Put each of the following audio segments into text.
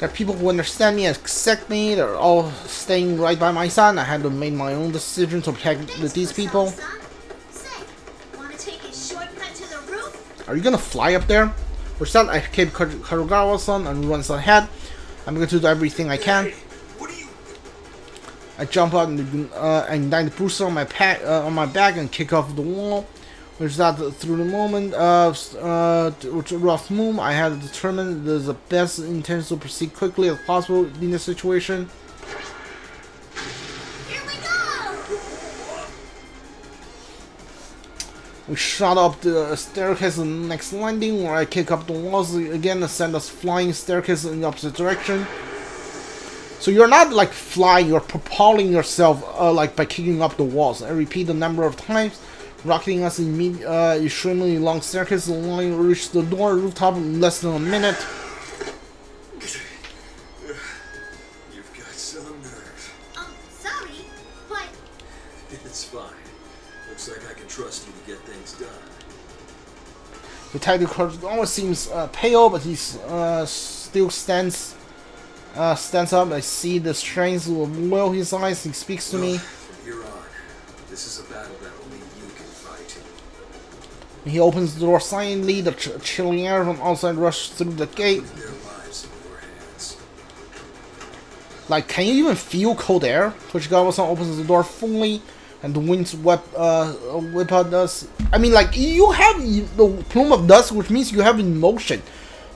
Got people who understand me and accept me. They're all staying right by my side. I had to make my own decision to protect these people. Are you gonna fly up there? With that, I keep Karugawa-san and runs ahead. I'm going to do everything I can. I jump out and ignite the booster on my back and kick off the wall. With that, through the moment of rough move, I had determined the best intention to proceed quickly as possible in this situation. Here we go! We shot up the staircase in the next landing, where I kick up the walls again and send us flying staircase in the opposite direction. So you're not like flying, you're propelling yourself like by kicking up the walls. I repeat the number of times. Rocketing us in extremely long staircase, only reached the door rooftop in less than a minute. You've got some nerve. Sorry, but... It's fine. Looks like I can trust you to get things done. Detective almost seems pale, but he still stands up. I see the strength of will in his eyes. He speaks to me. From here on, this is a battle that only you can fight. He opens the door silently. The chilling air from outside rushes through the gate. Their lives in your hands. Like, can you even feel cold air? Toshikawa-san opens the door fully, and the winds whip out dust. I mean, like, you have the plume of dust, which means you have emotion.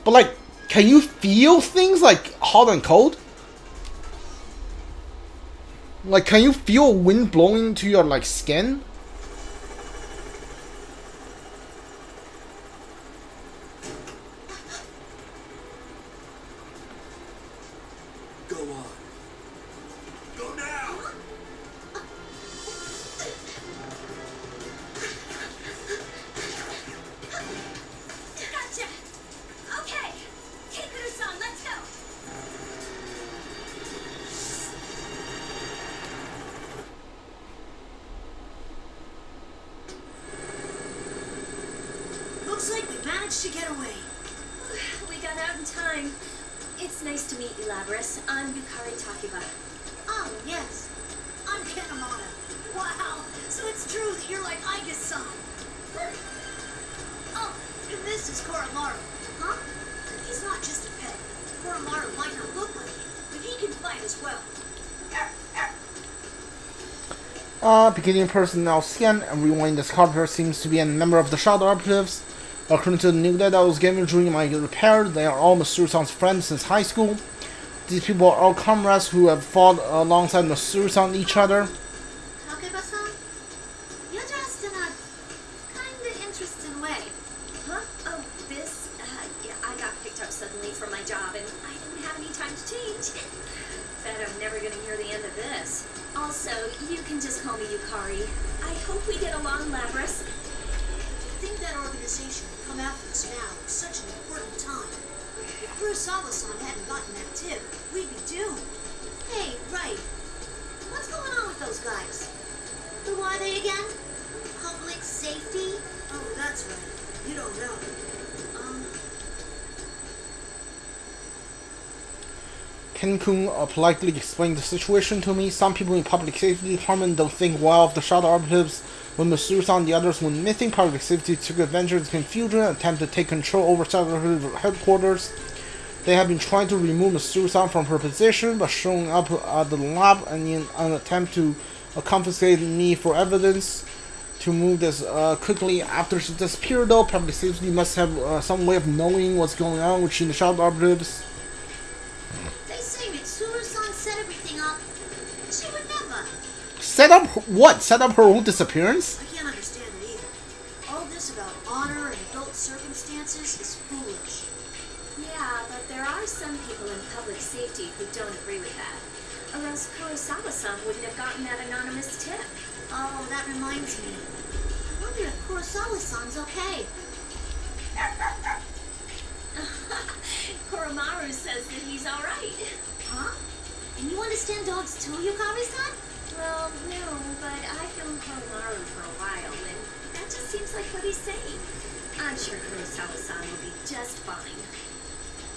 But, like, can you feel things like hot and cold? Like, can you feel wind blowing into your, like, skin? Go on. Go now! Gotcha! Okay! Kikuru-san, let's go! Looks like we managed to get away. We got out in time. It's nice to meet you, Labris. I'm Yukari Takiba. Oh, yes. I'm Inaba. Wow, so it's true that you're like Aigus-san. Oh, and this is Koromaru. Huh? He's not just a pet. Koromaru might not look like him, but he can fight as well. Beginning personnel scan. Everyone in this corridor seems to be a member of the Shadow Operatives. According to the new data I was given during my repair, they are all Matsuru-san's friends since high school. These people are all comrades who have fought alongside Matsuru-san each other. Takiba-san, you're dressed in a kinda interesting way. Huh? Oh, this? Yeah, I got picked up suddenly from my job, and I didn't have any time to change. Bet I'm never gonna hear the end of this. Also, you can just call me Yukari. I hope we get along, Labris. To think that organization would come after us now at such an important time. If Kurosawa-san hadn't gotten that tip, we'd be doomed. Hey, right. What's going on with those guys? Who are they again? Public safety? Oh, that's right. You don't know. Ken-kun politely explained the situation to me. Some people in public safety department don't think well of the Shadow Operatives. When Matsuru-san and the others went missing, public safety took advantage of the confusion and attempted to take control over Shadow Operative headquarters. They have been trying to remove Matsuru-san from her position, but showing up at the lab and in an attempt to confiscate me for evidence. To move this quickly after she disappeared, though, public safety must have some way of knowing what's going on with the Shadow Operatives. They say Mitsuru-san set everything up. She would never. Set up what? Set up her own disappearance? I can't understand it either. All this about honor and adult circumstances is foolish. Yeah, but there are some people in public safety who don't agree with that. Or else Kurosawa-san wouldn't have gotten that anonymous tip. Oh, that reminds me. I wonder if Kurosawa-san's okay. Koromaru says that he's alright. Huh? And you understand dogs too, Yukari-san? Well, no, but I've known Koromaru for a while, and that just seems like what he's saying. I'm sure Kurosawa-san will be just fine.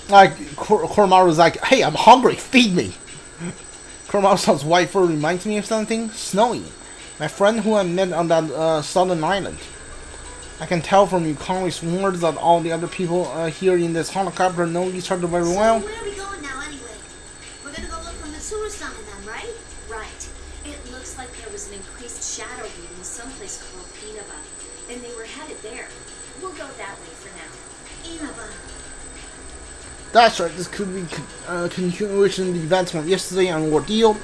Like, Koromaru's like, hey, I'm hungry, feed me. Koromaru's wife reminds me of something. Snowy, my friend who I met on that southern island. I can tell from Yukari's words that all the other people here in this helicopter know each other very well. So where are we going now anyway? We're gonna go look for Mitsuru-san and them, right? Right. It looks like there was an increased shadow reading someplace called Inaba, and they were headed there. We'll go that way for now. Inaba. That's right, this could be a continuation of the events from yesterday and Ordeal.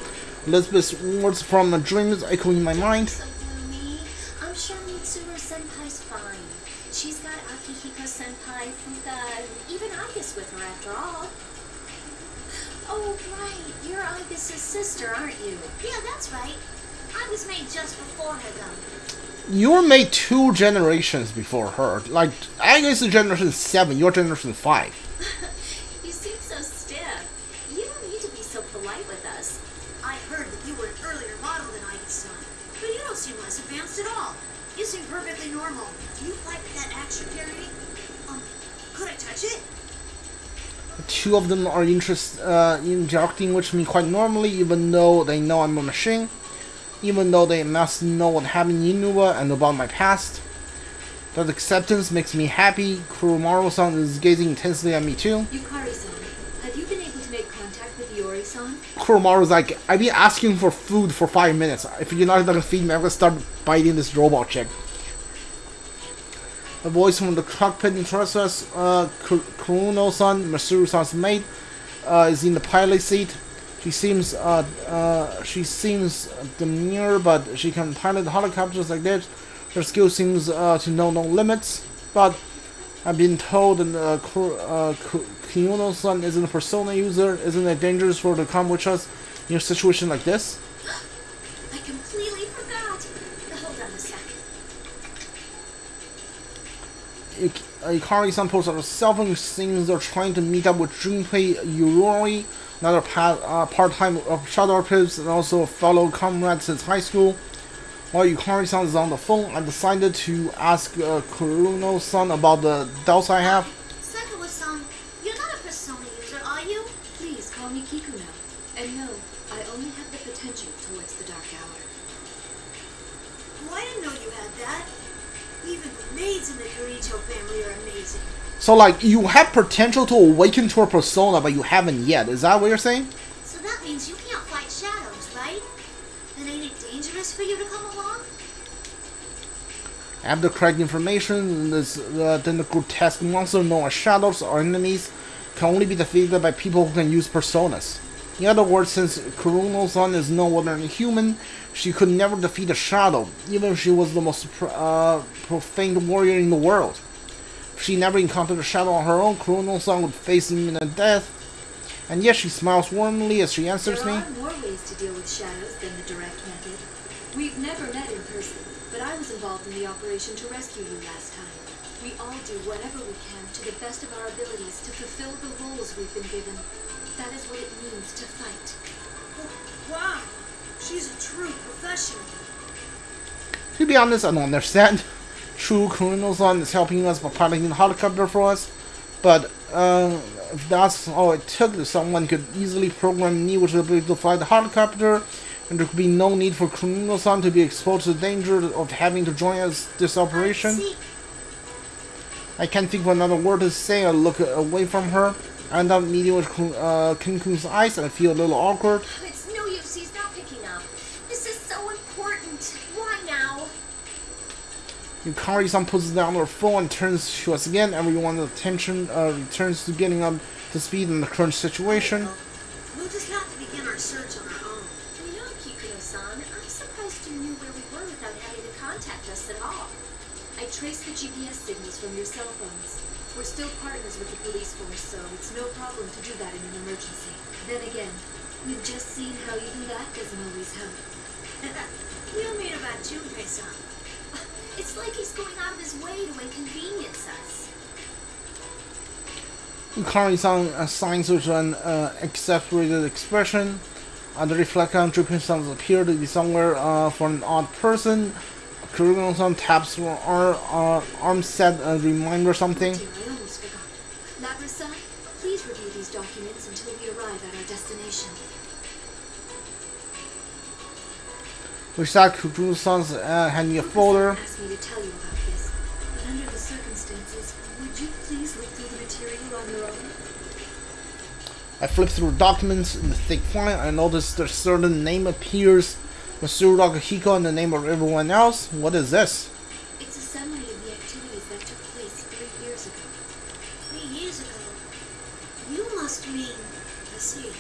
Elizabeth's words from dreams echoing in my mind. So gloomy. I'm sure Mitsuru-senpai's fine. She's got Akihiko-senpai, Fuka, and even Agus with her after all. Oh, right. You're Agus' sister, aren't you? Yeah, that's right. I was made just before her, though. You were made 2 generations before her. Like, I guess the generation 7, your generation 5. You seem so stiff. You don't need to be so polite with us. I heard that you were an earlier model than Aigi's son, but you don't seem less advanced at all. You seem perfectly normal. Do you fight with that action carry? Could I touch it? The 2 of them are interacting with me quite normally, even though they know I'm a machine. Even though they must know what happened in Inaba and about my past. That acceptance makes me happy. Kuromaru-san is gazing intensely at me too. Yukari-san, have you been able to make contact with Iori-san? Kuromaru's like, I've been asking for food for 5 minutes. If you're not gonna feed me, I'm gonna start biting this robot chick. A voice from the cockpit interests us. Kuruno-san, Masuru-san's mate, is in the pilot seat. She seems demure, but she can pilot helicopters like this. Her skill seems to know no limits. But I've been told that Kuruno-san isn't a Persona user. Isn't it dangerous for her to come with us in a situation like this? I completely forgot. Hold on a sec. Ikari-san posts on herself and seems they're trying to meet up with Junpei Yurori, another part-time Shadow Operatives and also a fellow comrade since high school. While Yukari-san is on the phone, I decided to ask Kuruno-san about the doubts I have. Sakawa-san, you're not a Persona user, are you? Please call me Kikuno. And no, I only have the potential towards the dark hour. Oh, I didn't know you had that. Even the maids in the Kiricho family are amazing. So, like, you have potential to awaken to a persona, but you haven't yet. Is that what you're saying? So that means you can't fight shadows, right? And ain't it dangerous for you to come along? I have the correct information. Then the grotesque monster known as shadows or enemies can only be defeated by people who can use personas. In other words, since Kuruno-san is no ordinary human, she could never defeat a shadow, even if she was the most profane warrior in the world. If she never encountered a shadow on her own, Kuruno-san would face imminent death. And yes, she smiles warmly as she answers me. There are more ways to deal with shadows than the direct method. We've never met in person, but I was involved in the operation to rescue you last time. We all do whatever we can to the best of our abilities to fulfill the roles we've been given. That is what it means to fight. Wow, she's a true professional. To be honest, I don't understand. True, Kuruno-san is helping us by piloting the helicopter for us, but if that's all it took, someone could easily program me with the ability to fly the helicopter, and there could be no need for Kuruno-san to be exposed to the danger of having to join us this operation. I can't think of another word to say. I look away from her. I end up meeting with Kinkun's eyes, and I feel a little awkward. It's no use, he's not picking up. This is so important. Why now? Yukari-san puts down her phone and turns to us again. Everyone's attention returns to getting up to speed in the current situation. We'll just have to begin our search on our own. You know, Kikuno-san, I'm surprised you knew where we were without having to contact us at all. I traced the GPS signals from your cell phones. We're still partners with the police force, so it's no problem to do that in an emergency. Then again, we've just seen how even that doesn't always help. You mean about Junpei-san? It's like he's going out of his way to inconvenience us. Yukari-san assigns her an exasperated expression. The reflection on Junpei-san appeared to be somewhere for an odd person. Kuruno-san taps her arm set a reminder or something. I almost forgot. Lapra-san, please review Risaka Kukuno-san's hand me a folder. Asked me to tell you about this, but under the circumstances, would you please look through the material on your own? I flip through documents in the thick file. I notice a certain name appears. Masaru Takahiko and the name of everyone else. What is this? It's a summary of the activities that took place 3 years ago. 3 years ago. You must mean... I see.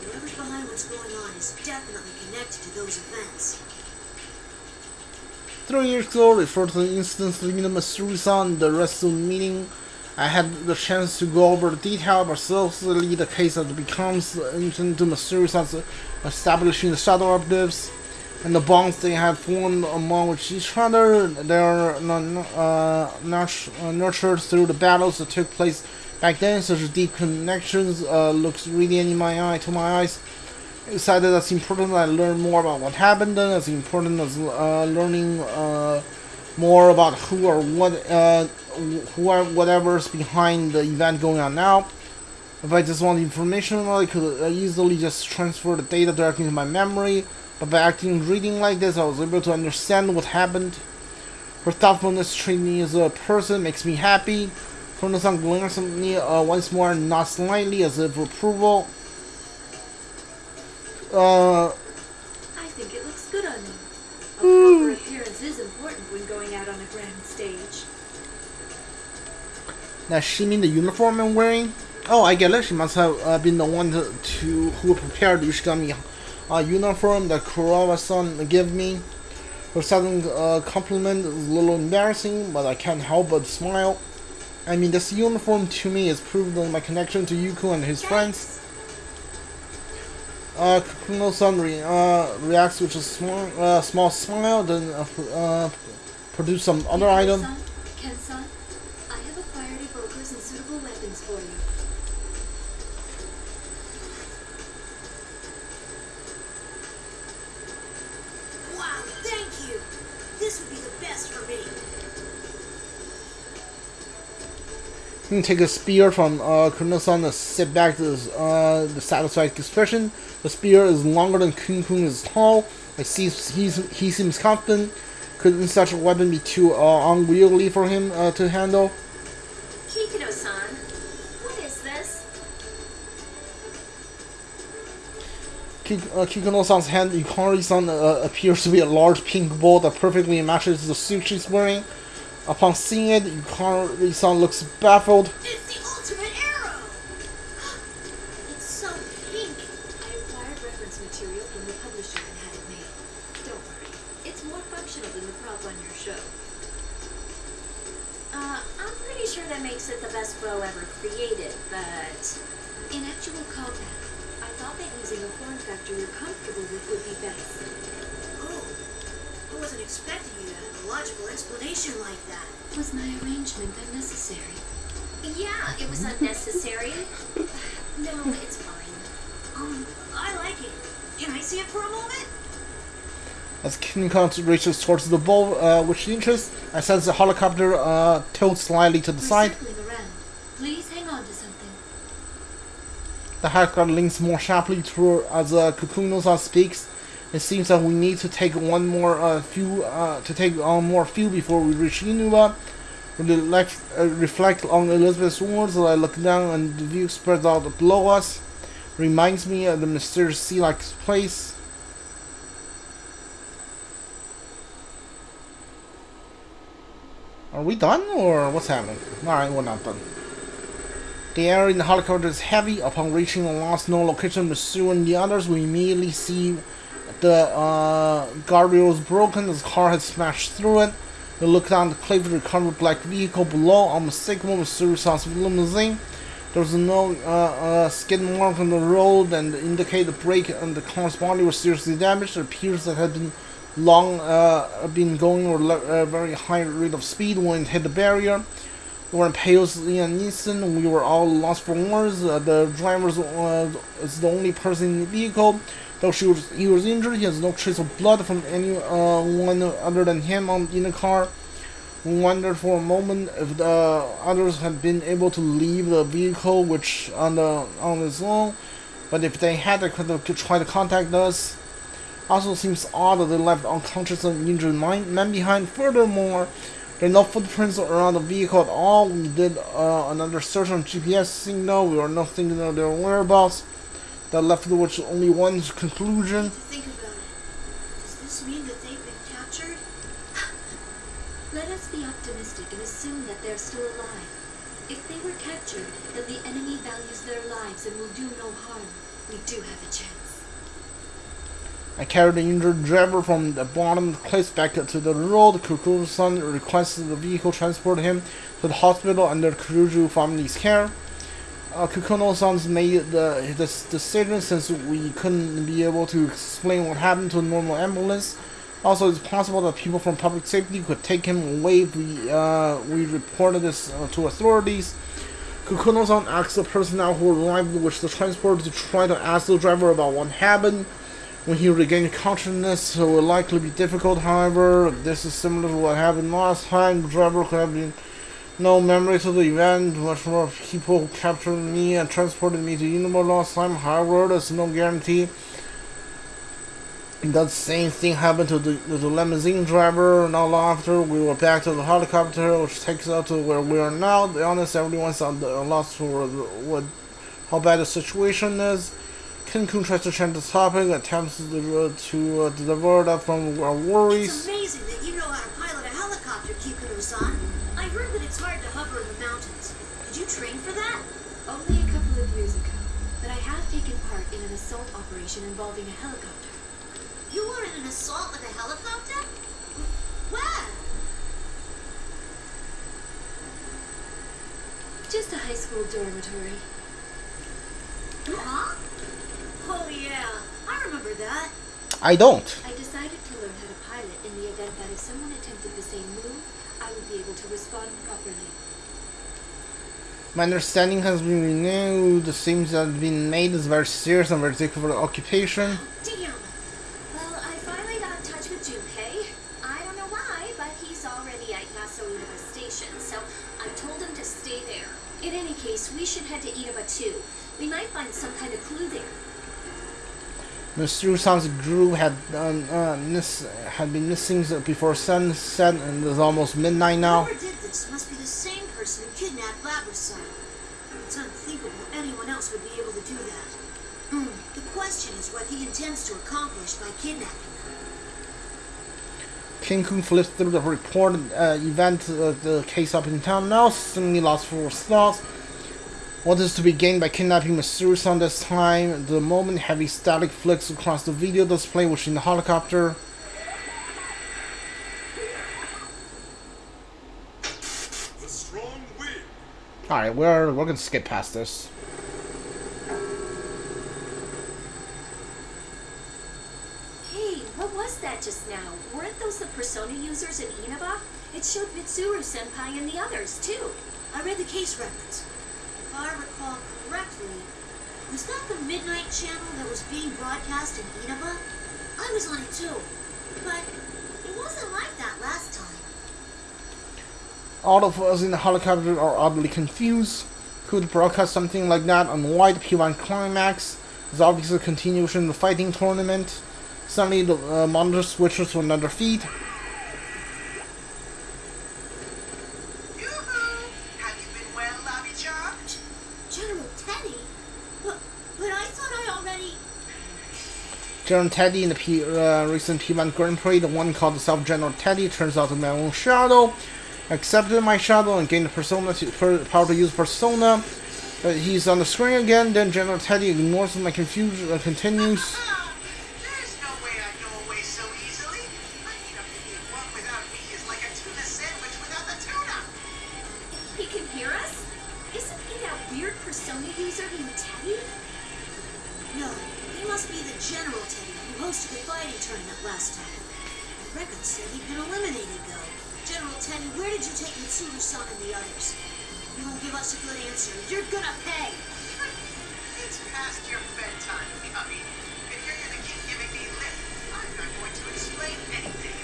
Whoever's behind what's going on is definitely connected to those events. 3 years ago referred to the incidents leading to Masaru-san. The rest of the meeting, I had the chance to go over the detail, but especially the case that becomes into Masaru-san's establishing the Shadow Operatives and the bonds they had formed among each other. They are nurtured through the battles that took place back then. Such deep connections looks really to my eyes. I decided that's important that I learn more about what happened then, as important as learning more about who or what whatever's behind the event going on now. If I just want information, I could easily just transfer the data directly to my memory, but by acting and reading like this, I was able to understand what happened. Her thoughtfulness treating me as a person makes me happy. Kukuno-san glanced at me once more, not slightly, as if for approval. I think it looks good on you. A proper appearance is important when going out on a grand stage. Does she mean the uniform I'm wearing? Oh, I get it. She must have been the one who prepared the Ushigami uniform that Kurowa-san gave me. Her sudden compliment is a little embarrassing, but I can't help but smile. I mean, this uniform to me is proof of my connection to Yuko and his friends. Kukuno-san reacts with a small smile, then produce some other item. Ken-san, I have acquired evokers and suitable weapons for you. Wow, thank you! This would be the best for me. You can take a spear from Kukuno-san and sit back to the satisfied expression. The spear is longer than Kun is tall. I see he seems confident. Couldn't such a weapon be too unwieldy for him to handle? Kikuno-san, what is this? Kikuno-san's hand, Yukari-san, appears to be a large pink ball that perfectly matches the suit she's wearing. Upon seeing it, Yukari-san looks baffled. It's the ultimate arrow! It's so pink. I acquired reference material from the publisher and had it made. Don't worry, it's more functional than the prop on your show. I'm pretty sure that makes it the best bow ever created, but... In actual combat, I thought that using a form factor you're comfortable with would be best. Oh, I wasn't expecting you to have a logical explanation like that. Was my arrangement unnecessary? Yeah, it was unnecessary. No, it's fine. I like it. Can I see it for a moment? As Kikuno reaches towards the bow, which interests, I sense the helicopter tilt slightly to the We're side. circling around. Please hang on to something. The helicopter links more sharply to her as Kukuno-san speaks. It seems that we need to take one more more fuel before we reach Inaba. Reflect on Elizabeth's words as I look down and the view spreads out below us. Reminds me of the mysterious sea-like place. Are we done or what's happening? Alright, we're not done. The air in the helicopter is heavy. Upon reaching the last known location with Sue and the others, we immediately see the guardrail is broken. The car had smashed through it. We look down the cliff to the covered black vehicle below, unmistakable with Masaru-san's limousine. There's no skid mark on the road and indicate the brake and the car's body were seriously damaged. It appears that it had been been going at a very high rate of speed when it hit the barrier. We were impaled in an instant. We were all lost for words. The driver is the only person in the vehicle. Though he was injured, he has no trace of blood from anyone other than him in the car. We wondered for a moment if the others had been able to leave the vehicle, on its own. But if they had, they could have tried to contact us. Also seems odd that they left unconscious and injured men behind. Furthermore, there are no footprints around the vehicle at all. We did another search on GPS signal. We are not thinking of their whereabouts. That left with only one conclusion. Think about it. Does this mean that they've been captured? Let us be optimistic and assume that they're still alive. If they were captured, then the enemy values their lives and will do no harm. We do have a chance. I carried the injured driver from the bottom of the cliffs back to the road. Kukuno-san requested the vehicle transport him to the hospital under Kuruju family's care. Kukuno-san's made this decision since we couldn't be able to explain what happened to a normal ambulance. Also, it's possible that people from public safety could take him away if we reported this to authorities. Kukuno-san asked the personnel who arrived with the transport to try to ask the driver about what happened. When he regained consciousness, it will likely be difficult. However, this is similar to what happened last time. The driver could have been no memory to the event. Much more people captured me and transported me to Inaba last time. However, there's no guarantee that same thing happened to the limousine driver. Not long after, we were back to the helicopter, which takes us to where we are now. To be honest, everyone's on the lost for how bad the situation is. Ken-kun tries to change the topic, attempts to divert us from our worries. It's amazing that you know how to pilot a helicopter, Kikuno-san. I heard that it's hard to hover in the mountains. Did you train for that? Only a couple of years ago, but I have taken part in an assault operation involving a helicopter. You were in an assault with a helicopter? Where? Just a high school dormitory. Huh? Oh yeah, I remember that. I don't. I decided to learn how to pilot in the event that if someone attempted the same move, I would be able to respond properly. My understanding has been renewed. The seems that have been made is very serious and very difficult occupation. Damn. Well, I finally got in touch with Junpei. I don't know why, but he's already at Yaso Inaba Station, so I told him to stay there. In any case, we should head to Inaba too. We might find some kind of clue there. Mr. San's group had been missing before sunset, and it's almost midnight now. Whoever did this must be the same person who kidnapped Labra-san. It's unthinkable anyone else would be able to do that. The question is what he intends to accomplish by kidnapping them. King-kun flips through the reported event, the case up in town now, seemingly lost for his thoughts. What is to be gained by kidnapping Mitsuru-san this time? The moment heavy static flicks across the video display, which in the helicopter. The strong wind. Alright, we're gonna skip past this. Hey, what was that just now? Weren't those the persona users in Inaba? It showed Mitsuru-senpai and the others, too. I read the case records. If I recall correctly, was that the Midnight Channel that was being broadcast in Inaba? I was on it too, but it wasn't like that last time. All of us in the helicopter are oddly confused. Could broadcast something like that on White P-1 Climax? It's obviously a continuation of the fighting tournament. Suddenly the monitor switches to another feed. General Teddy in the recent P-1 Grand Prix, the one called the General Teddy, turns out to be my own shadow. Accepted my shadow and gained the persona power to use persona. He's on the screen again, then General Teddy ignores my confusion and continues. There's no way I go away so easily. I mean, a P-1 without me is like a tuna sandwich without the tuna. He can hear us? Isn't he that weird persona user named Teddy? No, he must be the General Teddy who hosted the fighting tournament last time. The records said he'd been eliminated, though. General Teddy, where did you take Mitsuru-san and the others? You won't give us a good answer. You're gonna pay! It's past your bedtime, Cubby. If you're gonna keep giving me lip, I'm not going to explain anything.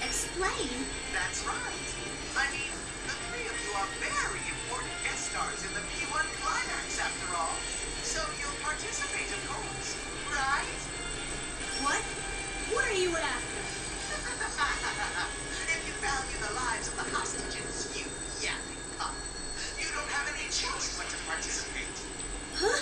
Explain? That's right. I mean, the three of you are very important guest stars in the P-1 Climax, after all. So you'll participate, of course, right? What? the lives of the hostages, you yapping pup. You don't have any choice but to participate. Huh?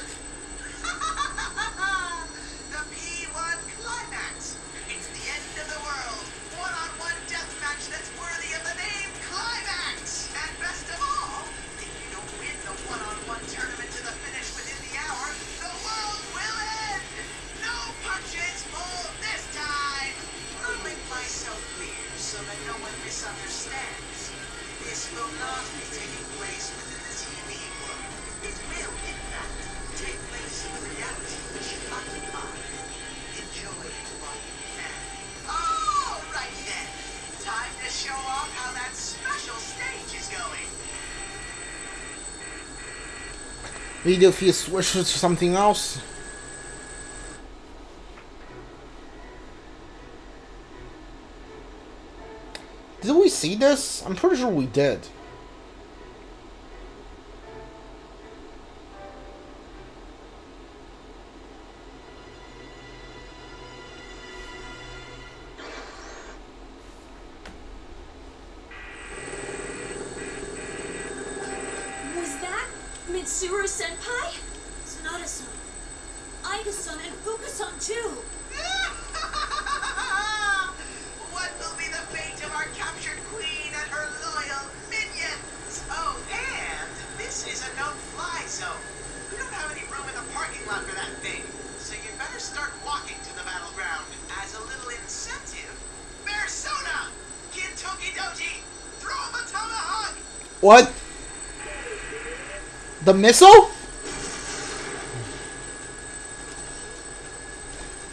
The P-1 Climax. It's the end of the world. One-on-one deathmatch that's worthy of the name Climax. And best of all, if you don't win the one-on-one tournament to the finish within the hour, the world will end. No punches pulled this time. I'll make myself clear so that no one misunderstands. This will not be taking place within the TV world. It will, in fact, take place in the reality which you occupy. Enjoy it while you can. All right then. Time to show off how that special stage is going. Video feed switches to something else. Did we see this? I'm pretty sure we did. Was that Mitsuru Senpai? Sonata-san, Aiga-san, and Fuka-san too. What will be the fate of our captured queen and her loyal minions? Oh, and this is a no-fly zone. We don't have any room in the parking lot for that thing, so you better start walking to the battleground as a little incentive. Persona! Kintoki Doji! Throw him a tomahawk! What? The missile?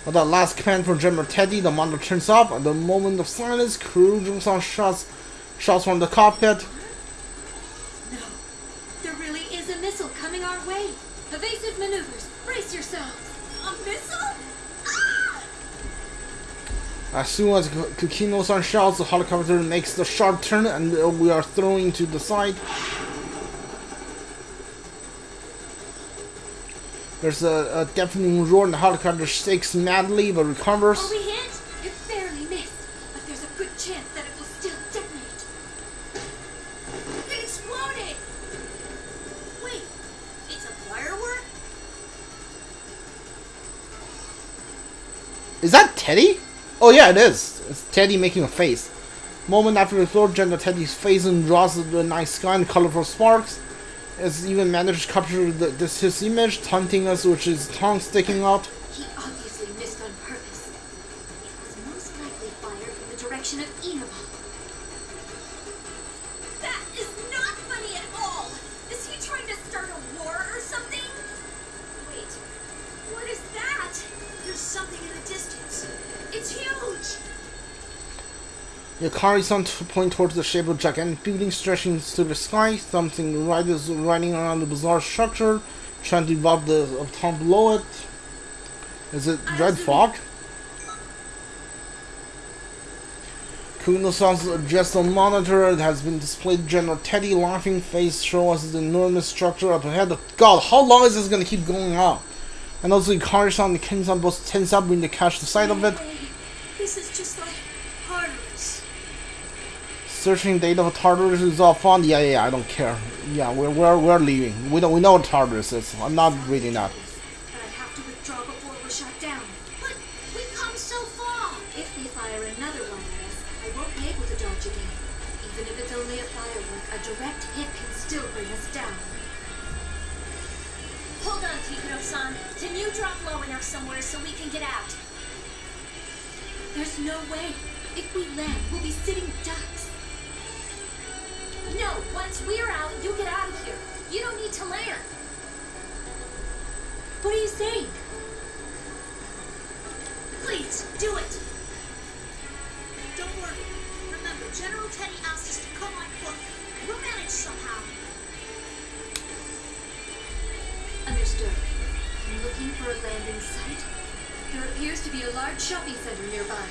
With that last command from General Teddy, the monitor turns off. At the moment of silence, crew jumps on shots from the cockpit. No. There really is a missile coming our way. Evasive maneuvers. Brace yourselves. A missile? Ah! As soon as Kukino-san shouts, the helicopter makes the sharp turn and we are thrown to the side. There's a deafening roar and the helicopter shakes madly but recovers. Are we hit? It barely missed, but there's a good chance that it will still detonate. It exploded! Wait, it's a firework? Is that Teddy? Oh yeah, it is. It's Teddy making a face. Moment after the third General Teddy's face and draws the night sky and colorful sparks. It's even managed to capture his image, taunting us with his tongue sticking out. He obviously missed on purpose. It was most likely fired from the direction of Inaba. That is not funny at all! Is he trying to start a war or something? Wait, what is that? There's something in the distance. It's huge! Yakari-san point towards the shape of gigantic building stretching to the sky. Something right is riding around the bizarre structure, trying to evoke the top below it. Is it red fog? Kuno-san's adjust on monitor. It has been displayed. General Teddy laughing face show us the enormous structure up ahead. God, how long is this gonna keep going on? And also Yakari-san and Ken-san both tense up when they catch the sight of it. This is just like Tartarus. Searching data for Tartarus is all fun. Yeah, I don't care. Yeah, we're leaving. We know what Tartarus is. I'm not reading that. But I have to withdraw before we're shot down. But we've come so far. If they fire another one at us, I won't be able to dodge again. Even if it's only a firework, a direct hit can still bring us down. Hold on, Kikuno-san. Can you drop low enough somewhere so we can get out? There's no way. If we land, we'll be sitting ducks. No, once we're out, you get out of here. You don't need to land. What are you saying? Please, do it. Don't worry. Remember, General Teddy asked us to come on foot. We'll manage somehow. Understood. I'm looking for a landing site. There appears to be a large shopping center nearby.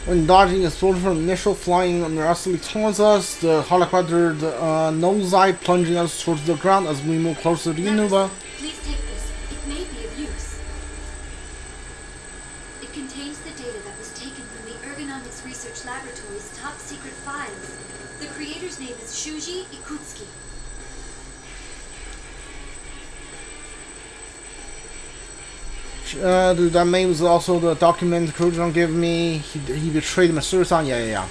When dodging a soldier from initial flying aggressively towards us, the helicopter nosedive plunging us towards the ground as we move closer to Inaba. Please take this. It may be of use. It contains the data that was taken from the Ergonomics Research Laboratory's top secret files. The creator's name is Shuji Ikutsuki. That name was also the document Kurujan gave me. He betrayed Masuru-san. Yeah.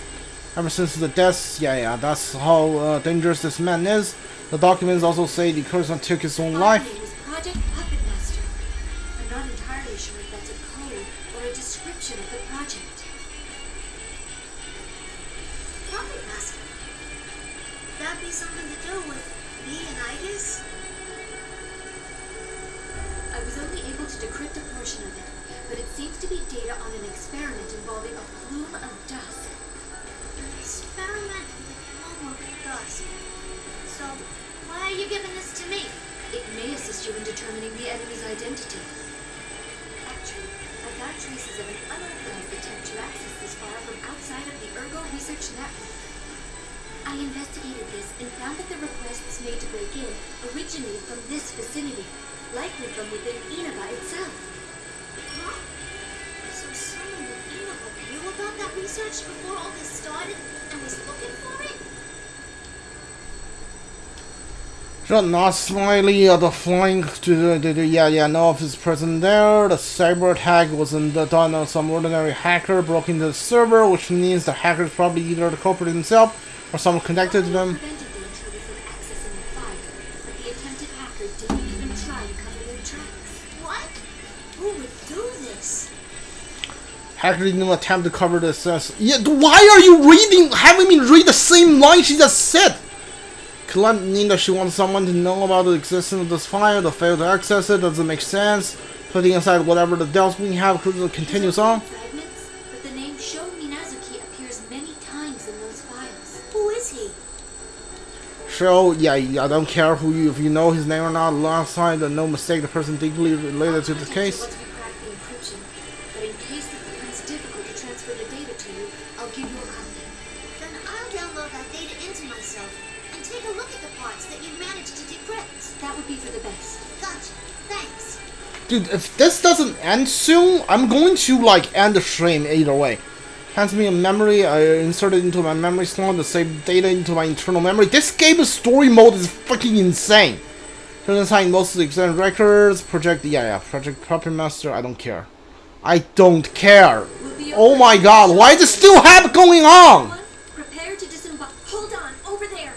Ever since the deaths, yeah. That's how dangerous this man is. The documents also say the Kurujan took his own life. It was Project Puppet Master. I'm not entirely sure if that's a code or a description of the project. Puppet Master. That'd be something to do with Leonidas? I was only able to decrypt a portion of it, but it seems to be data on an experiment involving a plume of dust. An experiment with a plume of dust. So, why are you giving this to me? It may assist you in determining the enemy's identity. Actually, I found traces of an unauthorized attempt to access this file from outside of the Ergo Research Network. I investigated this and found that the requests made to break in originated from this vicinity, likely from within Inaba itself. Huh? So someone with Inaba knew about that research before all this started and was looking for it? Not slightly the flying to the no of his presence there. The cyber attack wasn't done on some ordinary hacker broke into the server, which means the hacker is probably either the culprit himself or someone connected to them. Prevented the intruder from accessing the file, but the attempted hacker didn't even try to cover their tracks. What? Who would do this? Hacker didn't even attempt to cover this. Yeah, why are you reading? Having me read the same line she just said? Claiming that she wants someone to know about the existence of this file, to fail to access it doesn't make sense. Putting aside whatever the doubts we have, Cruiser continues on. Fragments, but the name Sho Minazuki appears many times in those files. Who is he? Sho, yeah, I don't care if you know his name or not. Last time, no mistake, the person deeply related to the case. Once we crack the encryption, but in case it becomes difficult to transfer the data to you, I'll give you a copy. Then I'll download that data into myself and take a look at the parts that you've managed to decrypt. That would be for the best. Gotcha. Thanks. Dude, if this doesn't end soon, I'm going to, end the stream either way. Hands me a memory, I insert it into my memory slot to save data into my internal memory. This game's story mode is fucking insane. Turn aside most of the extended records, Project Puppet Master, I don't care. I don't care. Oh my god, why is it still going on? Prepare to disembark. Hold on, over there.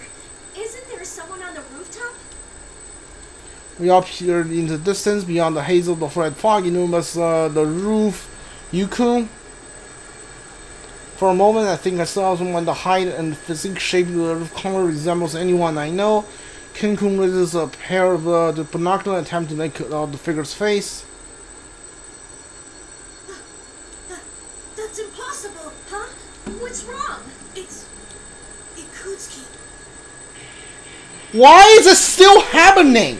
Isn't there someone on the rooftop? We appeared in the distance beyond the haze of the red fog. Inuma's the roof. Yuku. For a moment, I think I saw someone. The height and physique shape of the roof color resembles anyone I know. Kenkun raises a pair of the binocular and attempt to make out the figure's face. That's impossible. Huh? What's wrong? It's Ikutsuki. Why is it still happening?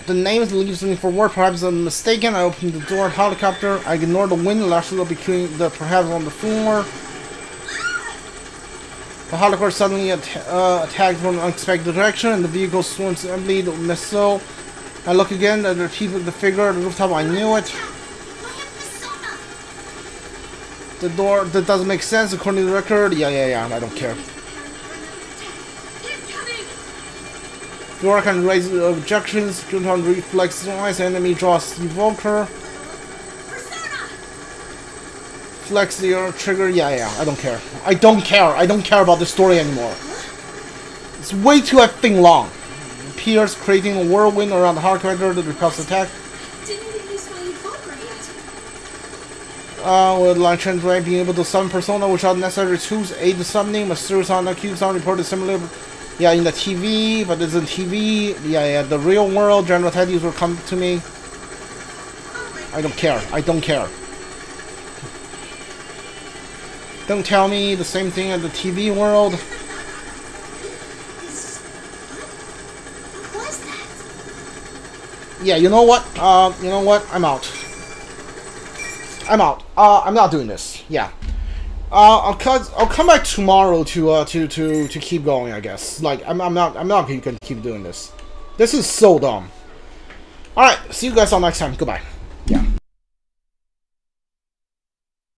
The name leaves me for word. Perhaps I'm mistaken. I opened the door and helicopter. I ignored the wind lashed between the perhaps on the floor. The helicopter suddenly attacked from an unexpected direction, and the vehicle swarms empty the missile. I look again at the people, the figure at the rooftop. I knew it. The door that doesn't make sense according to the record. Yeah. I don't care. Dora can raise objections. Junton reflex eyes. Enemy draws evoker. Flex the trigger. Yeah. I don't care. I don't care about the story anymore. It's way too effing long. Appears creating a whirlwind around the helicopter that repels attack. Didn't even use my evoker yet. With line translate being able to summon persona without necessary tools aid the summoning. Mysterious on the cube sound reported similar. Yeah, in the TV, but it's in TV. Yeah, the real world, General Teddy's will come to me. I don't care. Don't tell me the same thing at the TV world. What was that? Yeah, you know what? I'm out. I'm not doing this. Yeah. I'll come back tomorrow to keep going, I guess. I'm not gonna keep doing this. This is so dumb. Alright, see you guys all next time. Goodbye.